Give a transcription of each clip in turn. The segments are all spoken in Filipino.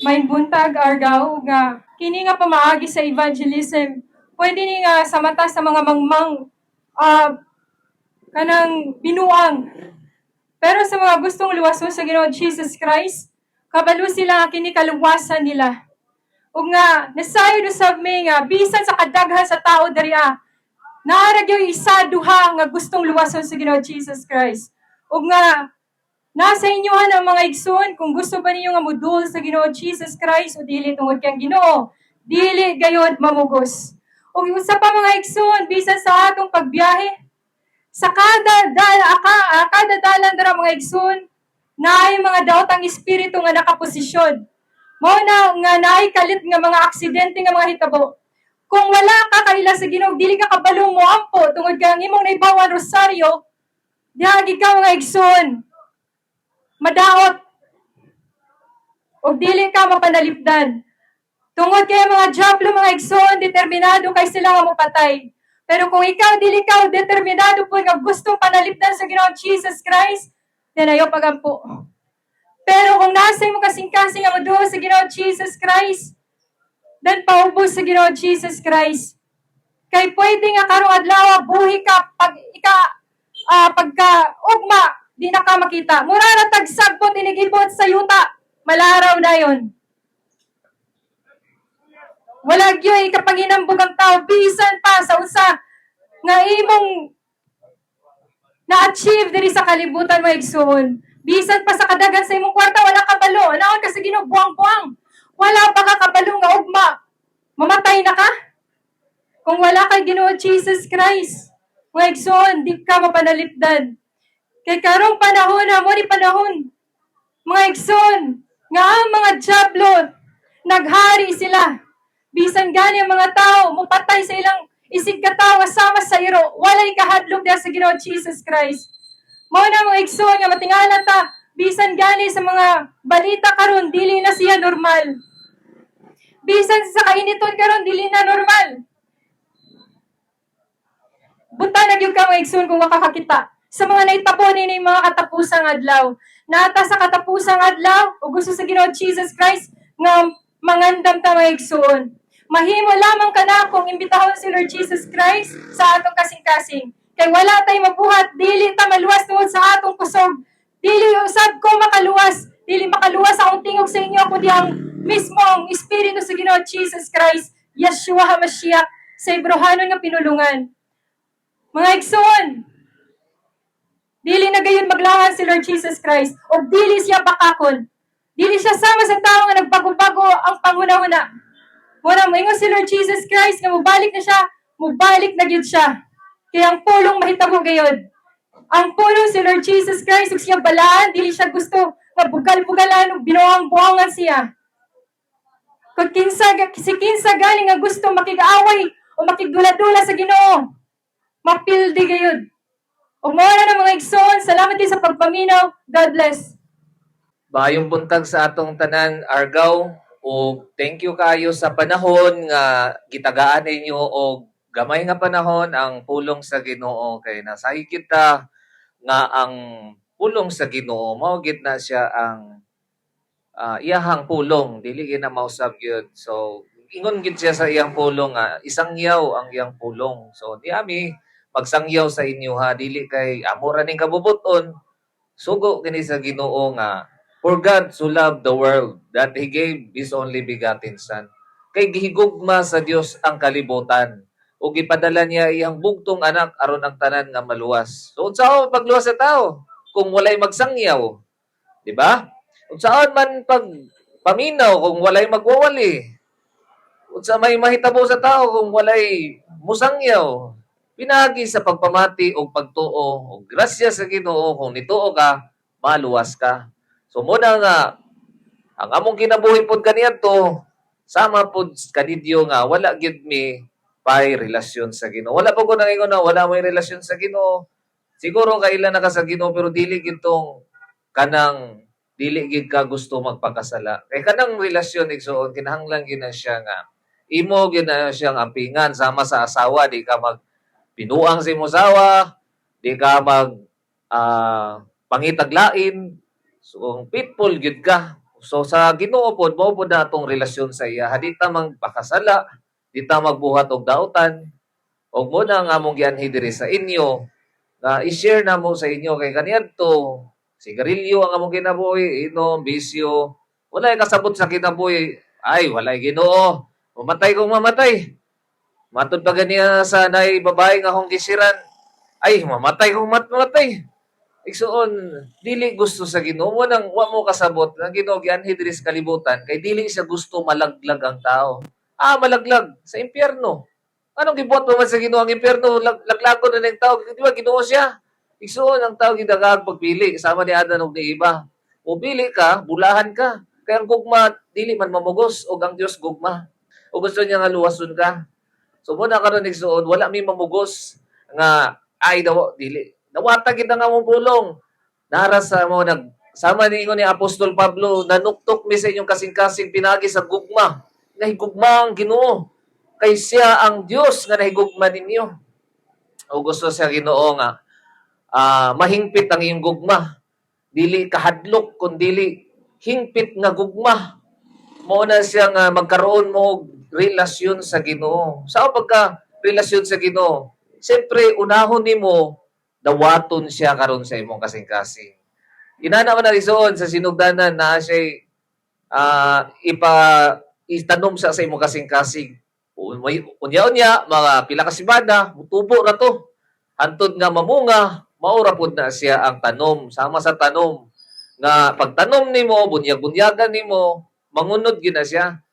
may buntag argaw nga kini nga pamaagi sa evangelism. Pwede ni nga sa mata sa mga mangmang kanang binuang. Pero sa mga gustong luwason sa Ginoo Jesus Christ, kabalo sila nga kini kaluwasan nila. Ug nga nasayo usab mi nga bisan sa kadaghan sa tao diriya, naara gyud isa duha nga gustong luwason sa Ginoo Jesus Christ. Ug nga nasa inyo ang mga igsoon kung gusto ba ninyo nga modul sa Ginoo Jesus Christ o dili tungod kang Ginoo, dili gayud mamugos. Ug usa pa mga igsoon bisan sa atong pagbiyahe, sa kada dalan dara mga igsoon, naay mga daotang espiritu nga nakaposisyon. Mao na nga naay kalit nga mga aksidente nga mga hitabo. Kung wala ka kaila sa Ginoo, dili ka kabalo mo ampo tungod kay ang imong naibawan rosaryo, diha ka mga igsoon. Madaot o dili ka mapanalipdan. Tungod kay mga diablo mga igsoon, determinado kay sila nga mopatay. Pero kung ikaw dili ka determinado po nga gustong panalipdan sa Ginoo Jesus Christ, then ayaw pagampo. Pero kung nasa mo kasing-kasing nga moduol sa Ginoo Jesus Christ, then paubos sa Ginoo Jesus Christ. Kay pwede nga karong adlaw buhi ka pagka ugma di na ka makita. Mura na tagsagbot inigibot sa yuta. Malaraw na yon. Wala gyoy kapanginambog ang tao bisan pa sa usa nga imong na-achieve diri sa kalibutan mo igsoon. Bisan pa sa kadagan sa imong kwarta wala ka balo. Anaon ka sa Ginoo buang-buang. Wala pa ka kabalo nga ugma. Mamatay na ka? Kung wala kay Ginoo Jesus Christ, mga igsoon, di ka mapanalipdan. Kay karong panahon mo ni panahon, mga igsoon, nga ang mga diablo naghari sila. Bisan gani ang mga tao mupatay sa ilang isig katawa sama sa iro, walay kahadlok diha sa Ginoo Jesus Christ. Mao na mga igsoon nga matingala ta, bisan gani sa mga balita karon dili na siya normal. Bisan sa kainiton karon dili na normal. Bunta na gyud ka mga igsoon kung makakakita sa mga naitabo ni mga katapusang adlaw. Nata sa katapusang adlaw o gusto sa Ginoo Jesus Christ nga mangandam ta mga igsoon. Mahimo lamang kana kung imbitahon si Lord Jesus Christ sa atong kasing-kasing. Kay wala tay mabuhat, dili ta maluwas tungod sa atong kusog. Dili usab ko makaluwas, dili makaluwas akong tingog sa inyo kundi ang mismong Espiritu sa Ginoo Jesus Christ, Yeshua HaMashiach, sa Ibrohanon nga pinulungan. Mga igsoon, dili na gayon maglawan si Lord Jesus Christ o dili siya bakakon. Dili siya sama sa tao nga nagbago-bago ang panghuna-huna. Muna mo ingon si Lord Jesus Christ nga mubalik na siya, mubalik na gyud siya. Kaya ang pulong mahitabo gayod. Ang pulong si Lord Jesus Christ ug siya balaan, dili siya gusto nga bugal-bugalan ug binuang-buangan siya. Kung kinsa galing nga gusto makig-away o makigdula-dula sa Ginoo, mapildi gayud. Ug mao na mga igsoon, salamat din sa pagpaminaw. God bless. Bayong buntag sa atong tanan Argao, o thank you kayo sa panahon nga gitagaan ninyo og gamay nga panahon ang pulong sa Ginoo kay nasahi kita nga ang pulong sa Ginoo mao gid na siya ang iyahang pulong, dili gyud na mausab gyud. So ingon gid siya sa iyang pulong nga isangyaw ang iyang pulong. So di ami pagsangyaw sa inyo ha, dili kay amo ra ning kabubuton. Sugo kini sa Ginoo nga for God so loved the world that He gave His only begotten Son. Kay gihigugma sa Dios ang kalibutan ug gipadala niya iyang bugtong anak aron ang tanan nga maluwas. So unsaon pagluwas sa tao kung walay magsangyaw? Di ba? Unsaon man pag paminaw kung walay magwawali? Unsa may mahitabo sa tao kung walay musangyaw? Pinagi sa pagpamati o pagtuo o grasya sa Ginoo kung nituo ka, maluwas ka. So muna nga ang among kinabuhi pod kaniadto sama pod kanidyo nga wala gyud mi pay relasyon sa Ginoo. Wala pa ko nangingon na wala may relasyon sa Ginoo. Siguro kailan na ka sa Ginoo pero dili gyud tong kanang dili gyud ka gusto magpakasala. Kay kanang relasyon igsoon kinahanglan gyud na siya nga imo gyud na siyang ampingan sama sa asawa, di ka mag pinuang si mosawa, di ka mag pangitaglain. So, pitful gyud ka. So sa Ginoo pod mao pod na atong relasyon sa iya. Di ta magpakasala, di ta magbuhat og daotan. Og mo na nga among gianhi diri sa inyo na i-share na mo sa inyo kay kaniadto sigarilyo ang among kinabuhi, inom, bisyo. Walay kasabot sa kinabuhi. Ay, walay Ginoo. Mamatay kung mamatay. Matod pa ganiya sa nay babae nga akong gisiran. Ay, mamatay kung mamatay. Igsoon, dili gusto sa Ginoo. Wa mo kasabot ang Ginoo gianhi diri sa kalibutan kay dili siya gusto malaglag ang tao. Malaglag sa impyerno. Anong gibuhat mo man sa Ginoo ang impyerno? Laglagon na ng tao. Di ba Ginoo siya? Igsoon ang tao gidagag pagpili sama ni Adan ug ni Eva. Mupili ka, bulahan ka. Kaya ang gugma dili man mamugos ug ang Dios gugma. O gusto niya nga luwason ka. So muna karon igsoon, wala mi mamugos nga ay daw dili. Nawata kita nga mong pulong. Nara sa mo sama ni ni Apostol Pablo, nanuktok mi sa inyong kasing-kasing pinagi sa gugma. Nahigugma ang Ginoo. Kay siya ang Dios nga nahigugma ninyo. O gusto siya Ginoo nga mahingpit ang iyong gugma. Dili kahadlok kundi hingpit nga gugma. Mao na siya nga magkaroon mo og relasyon sa Ginoo. Sao pagka relasyon sa Ginoo? Siyempre unahon nimo dawaton siya karon sa imong kasing-kasing. Inana man na risoon sa sinugdanan na siya itanom sa imong kasing-kasing. Unya-unya, mga pila ka semana, mutubo na to. Hantod nga mamunga, maura pud na siya ang tanom. Sama sa tanom. Nga pagtanom nimo, bunyag-bunyagan nimo, mangunod gina siya.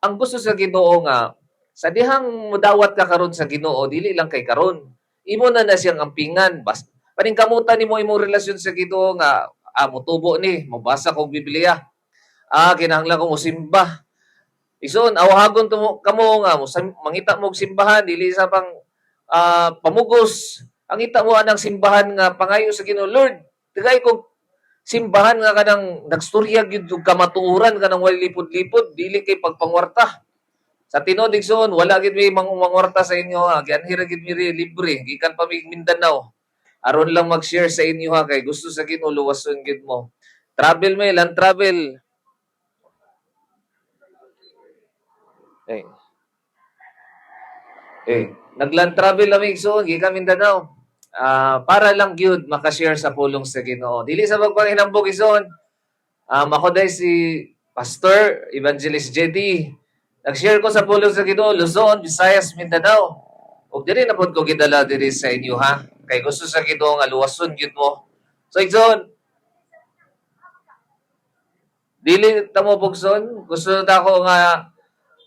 Ang gusto sa Ginoo nga, sa dihang mudawat ka karon sa Ginoo, dili lang kay karon. Imo na siyang ampingan. Paningkamutan nimo imong relasyon sa Ginoo nga, mutubo ni, mabasa kong Biblia. Kinahanglan kong usimba. Ison, awahagon kamo nga, mangita mo og simbahan, dili sa pang pamugos. Ang ita mo anang simbahan nga pangayo sa Ginoo, Lord, tigay kog simbahan nga kanang nagstorya gyud og kamatuoran kanang wali lipod-lipod, dili kay pagpangwarta. Sa tinuod igsoon, wala gid mi mangwarta sa inyo ha. Gianhira gid mi libre, gikan pa mi Mindanao. Aron lang mag-share sa inyo ha kay gusto sa Ginoo luwason gid mo. Travel may land travel. Nagland travel kami igsoon gikan Mindanao. Para lang gyud maka-share sa pulong sa Ginoo. Dili sa pagpanghinambog igsoon. Ako dai si Pastor Evangelist JD. Nag-share ko sa pulong sa Ginoo, Luzon, Visayas, Mindanao. Ug diri na pud ko gidala diri sa inyo ha. Kay gusto sa Ginoo nga luwason gyud mo. So igsoon, dili ta mo pugson, gusto ta ko nga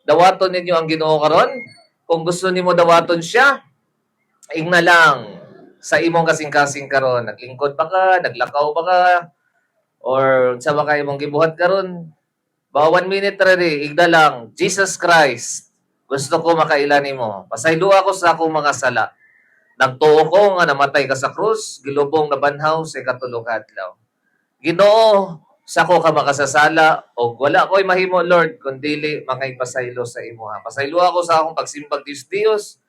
dawaton ninyo ang Ginoo karon. Kung gusto nimo dawaton siya, ingna lang sa imong kasing-kasing karon. Naglingkod pa ka, naglakaw pa ka, or sa ba kayo mong gibuhat karon, ba 1 minute ready, igda lang, Jesus Christ, gusto ko makaila nimo. Pasaylo ako sa akong mga sala. Nagtuo ko nga namatay ka sa krus, gilubong na banhaw sa ikatulong adlaw. Ginoo, sa ko ka makasasala, o wala ko'y mahimo, Lord, kundili mga ipasaylo sa imo ha. Pasaylo ako sa akong pagsimbag Diyos.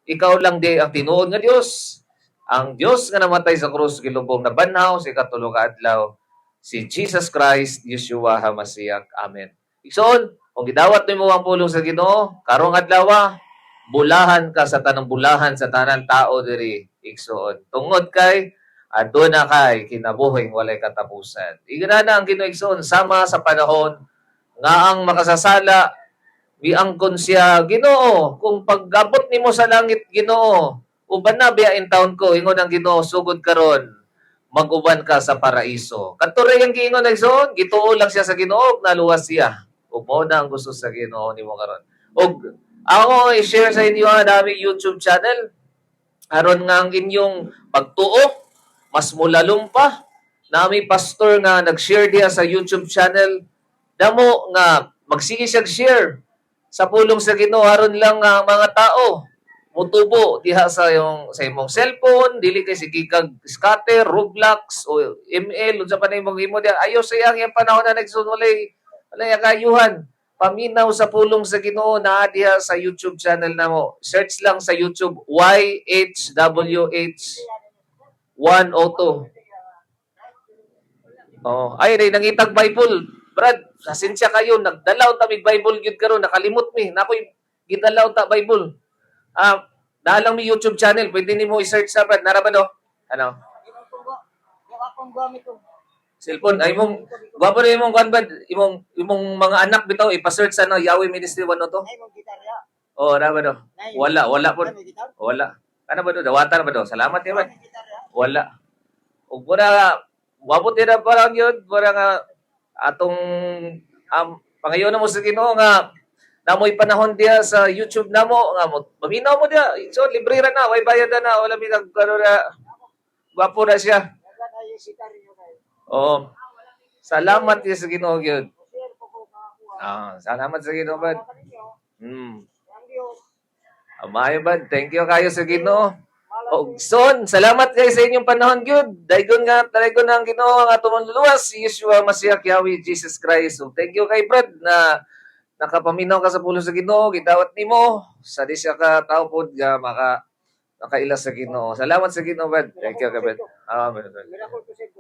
Ikaw lang di ang tinuod nga Dios. Ang Dios nga namatay sa krus, gilubong na banhaw sa ikatulong adlaw. Si Jesus Christ, Yeshua HaMashiach. Amen. Igsoon, kung gidawat nimo ang pulong sa Ginoo, karong adlaw, bulahan ka sa tanang bulahan sa tanang tao diri. Igsoon. Tungod kay adto na kay kinabuhing walay katapusan. Igana na ang Ginoo igsoon sama sa panahon nga ang makasasala biangkon siya Ginoo kung paggabot nimo sa langit Ginoo uban na biyain taon ko ingon ang Ginoo sugod karon mag-uban ka sa paraiso. Kadto ray ang giingon igsoon, gituo lang siya sa Ginoo naluwas siya. Ug mao na ang gusto sa Ginoo nimo karon. Ug ako i-share sa inyo ang aming YouTube channel aron nga ang inyong pagtuo mas mulalom pa. Nami pastor nga nag-share diha sa YouTube channel. Damo nga magsige siya share sa pulong sa Ginoo aron lang nga mga tao mutubo diha sa imong cellphone, dili kay sige kag scatter, Roblox o ML unsa pa na imong imo diha. Ayo sa iyang panahon na nagsunulay walay kayuhan. Paminaw sa pulong sa Ginoo naa diha sa YouTube channel namo. Search lang sa YouTube YHWH 102. Ay, nangitag Bible. Brad, sasensya kayo, nagdalaw ta mig Bible gyud karon, nakalimot mi, nakoy gidalaw ta Bible. Dalang mi YouTube channel, pwede nimo i-search sa Brad, nara ba do? Ano? Cellphone, ay mong, gwapo rin imong kwan Brad, imong mga anak bitaw, ipa-search sa Yahweh Ministry 102. Oh, nara ba do? Wala po. Wala. Ano ba do? Dawatan ba do? Salamat ya Brad. Wala. Ug pura, wabot din na parang yun, parang atong pangayon na mo sa Ginoo nga namoy panahon diya sa YouTube namo nga maminaw mo diya. So libre ra na, way bayad na, wala mi nag ano na gwapo na siya. Oo. Salamat ya sa Ginoo gyud. Salamat sa Ginoo bad. Amayo bad. Thank you kayo sa Ginoo. Son, salamat kayo sa inyong panahon gyud. Daygon ang Ginoo nga atong manluluwas si Yeshua Masiyak Yahweh Jesus Christ. So thank you kay Brad na nakapaminaw ka sa pulo sa Ginoo, gidawat nimo sa di siya ka tawo pod nga makailas sa Ginoo. Salamat sa Ginoo, Brad. Thank you kay Brad. Amen.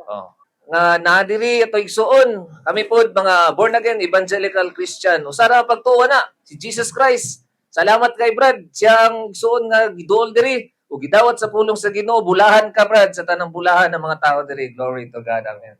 Oh. Nga nadiri ato igsuon. Kami pod mga born again evangelical Christian. Usara pagtuwa na si Jesus Christ. Salamat kay Brad. Siyang igsuon nga giduol diri o gidawat sa pulong sa Ginoo. Bulahan ka Brad sa tanang bulahan ng mga tao diri. Glory to God. Amen.